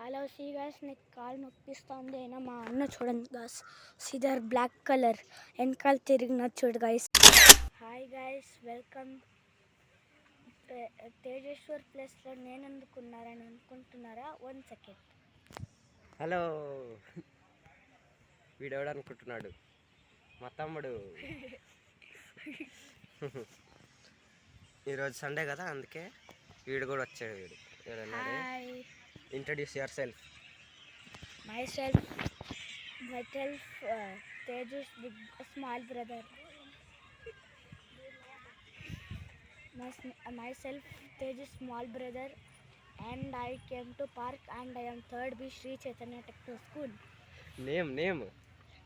Hello see guys, నీకు కాలు నొప్పిస్తుంది అయినా మా అన్న చూడండి గైస్, సిదర్ బ్లాక్ కలర్ వెనకాల తిరిగిన చూడు guys. Hi guys, welcome. Tejeshwar ప్లేస్లో నేను ఎందుకున్నారని అనుకుంటున్నారా? 1 సెకండ్. హలో, వీడెవడు అనుకుంటున్నాడు? మా తమ్ముడు. ఈరోజు సండే కదా, అందుకే వీడు కూడా వచ్చాడు. వీడు introduce your self. myself Tejas, big small brother. Myself Tejas, small brother, and I came to park and I am 3rd B Sri Chaitanya Techno School.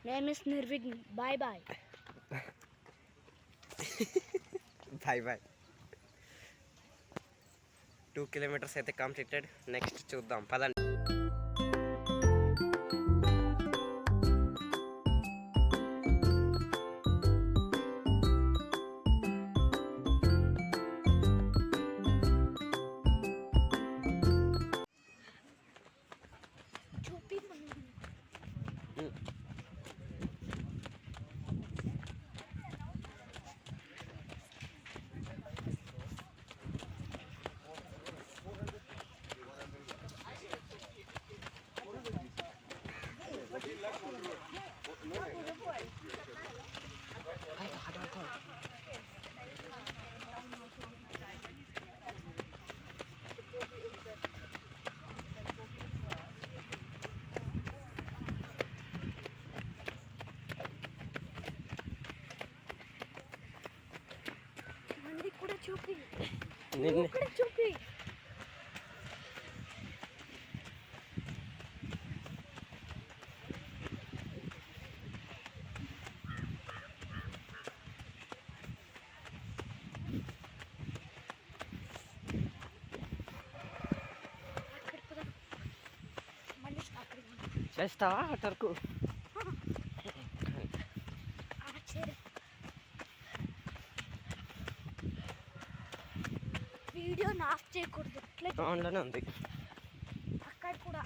Name is Nirvign. Bye bye. Bye 2 kilometers అయితే completed. Next చూద్దాం, పదండి. చూపి. చేస్తావా అటర్కు? Video of చేయకూడదు, ఆన్లోనే ఉంది. అక్కడ కూడా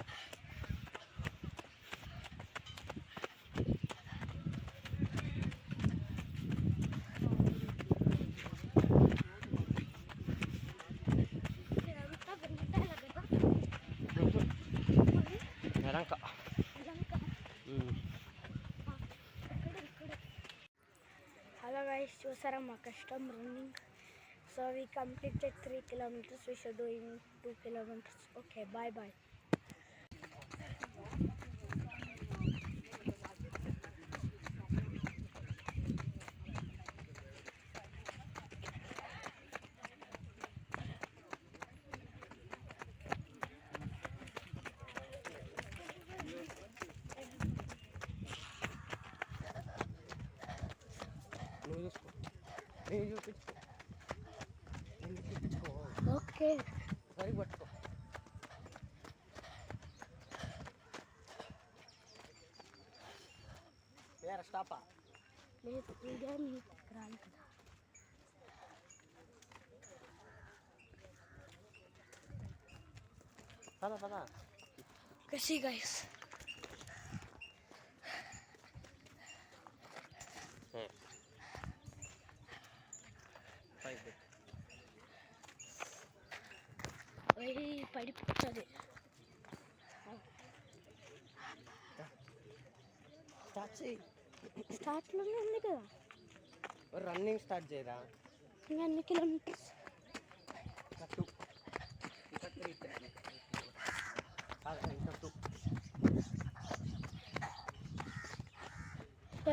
hello guys, చూసారా మా కష్టం running. So we completed 3 kilometers. We should do in 2 kilometers. Okay, bye bye. Okay, సరి పట్టుకో. వేరే స్టాపా లేదు, వీడియో నీకు రాలి కదా. పదా కసి గైస్, పడిపోతుంది. స్టార్ట్లోనే ఉంది కదా. రన్నింగ్ స్టార్ట్ చేయరా? ఇంకా ఎన్ని కిలోమీటర్స్?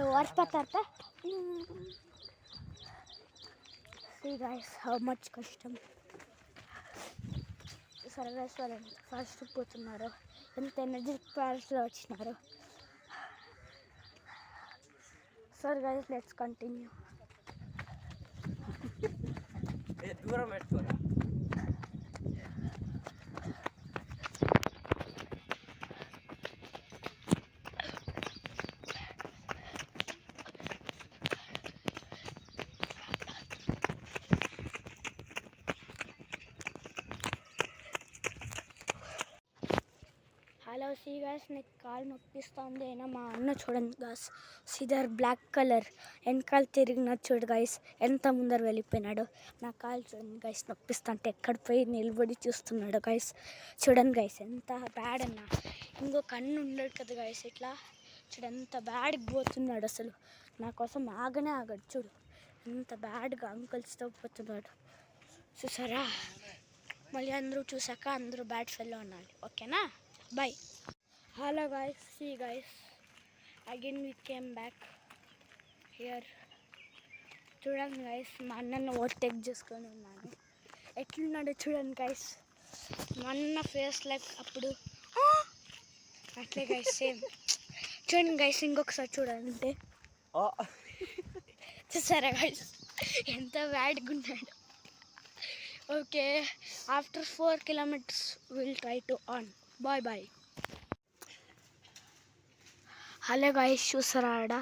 ఎవరు పడతారట? See guys, how much కష్టం. సర్వైస్ వాళ్ళు ఎంత ఫాస్ట్ పోతున్నారు, ఎంత ఎనర్జెటిక్ ప్యారెస్లో వచ్చినారు. సరే గైస్, లెట్స్ కంటిన్యూ. దూరం పెట్టుకోరా. హలో సీ గాయస్, నాకు కాలు నొప్పిస్తుంది అయినా మా అన్న చూడండి గాయస్, సిదర్ బ్లాక్ కలర్ వెనకాల తిరిగినాడు చూడు గాయస్, ఎంత ముందర వెళ్ళిపోయినాడు. నా కాలు చూడండి గాయస్ నొప్పిస్తుంటే ఎక్కడ పోయి నిలబడి చూస్తున్నాడు గాయస్. చూడండి గాయస్ ఎంత బ్యాడ్ అన్న, ఇంకొక అన్న ఉండడు కదా గాయస్, ఇట్లా చూడు ఎంత బ్యాడ్కి పోతున్నాడు. అసలు నా కోసం ఆగనే ఆగడు. చూడు ఎంత బ్యాడ్గా అంకుల్స్తో పోతున్నాడు చూసారా. మళ్ళీ అందరూ చూసాక అందరూ బ్యాడ్ ఫెల్లో అనాలి, ఓకేనా. Bye. Hello guys, see guys, again we came back here. చూడండి గైస్, మా అన్నను ఓవర్టేక్ చేసుకొని ఉన్నాను. ఎట్లున్నాడో చూడండి గైస్, మా అన్న ఫేస్ లైక్ అప్పుడు అట్లే గైస్ సేమ్. చూడండి గైస్, ఇంకొకసారి చూడండి. చూసారా గైస్ ఎంత బ్యాడ్గా ఉన్నాడు. Okay, after 4 kilometers will try to on. Bye bye. Hello guys, చూసారా ఆడ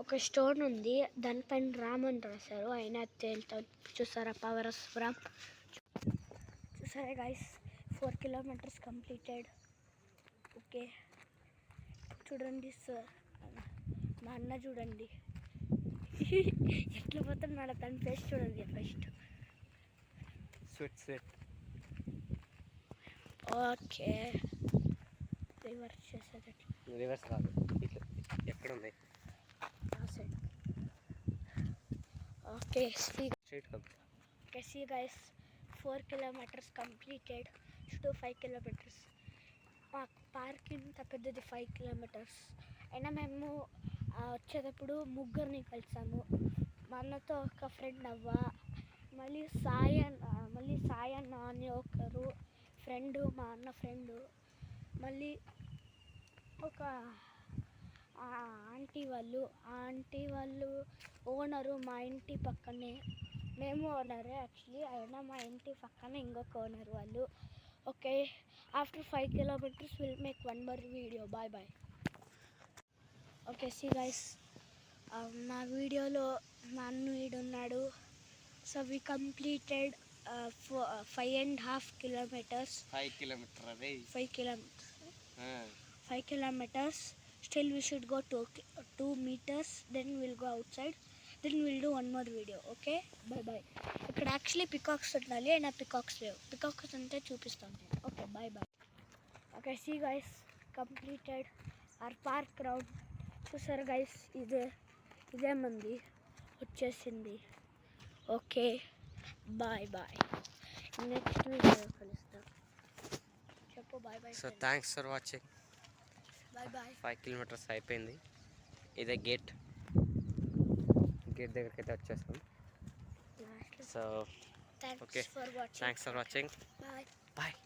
ఒక స్టోన్ ఉంది, దానిపైన రామ్ అని రాశారు, అయినా తేలుతుంది. చూసారా పవర్ ఆఫ్ రామ్. చూసారా గాయస్, 4 kilometers కంప్లీటెడ్. ఓకే చూడండి సార్, మా అన్న చూడండి ఎట్లా పోతున్నాడు, తన ఫేస్ చూడండి ఫస్ట్. స్వెట్ ఓకే, రివర్స్ చేసేది రివర్స్ కాదు, ఎక్కడ ఉంది ఓకే. స్ట్రైట్ కాదు. Okay see guys, 4 kilometers completed to 5 kilometers. మా పార్క్ ఇంత పెద్దది 5 kilometers. అయినా మేము వచ్చేటప్పుడు ముగ్గురిని కలిసాము. మా అన్నతో ఒక ఫ్రెండ్ అవ్వ, మళ్ళీ సాయి అన్న అని ఒకరు ఫ్రెండు, మా అన్న ఫ్రెండు, మళ్ళీ ఒక ఆంటీ వాళ్ళు ఓనరు మా ఇంటి పక్కనే. మేము ఓనరే యాక్చువల్లీ, అయినా మా ఇంటి పక్కనే ఇంకొక ఓనర్ వాళ్ళు. Okay, after 5 kilometers will make 1 more video. Bye bye. Okay see guys, నా వీడియోలో మా అన్న వీడున్నాడు. So we completed 5.5 kilometers. 5 kilometers. Still we should go 2 meters, then we'll go outside, then we'll do 1 more video. Okay, bye bye. ఇక్కడ actually peacocks ఉండాలి, అయినా peacocks లేవు. Peacocks ఉంటే చూపిస్తాను. Okay bye bye. Okay see guys, completed our park round. చూసారు guys, ఇదే మంది వచ్చేసింది. Okay bye bye, next video కలుస్తాం. చెప్పు bye bye. So thanks for watching. Bye bye. 5 kilometers అయిపోయింది. ఇదే గేట్ దగ్గరికి అయితే వచ్చేసాం. So thanks for watching. Bye.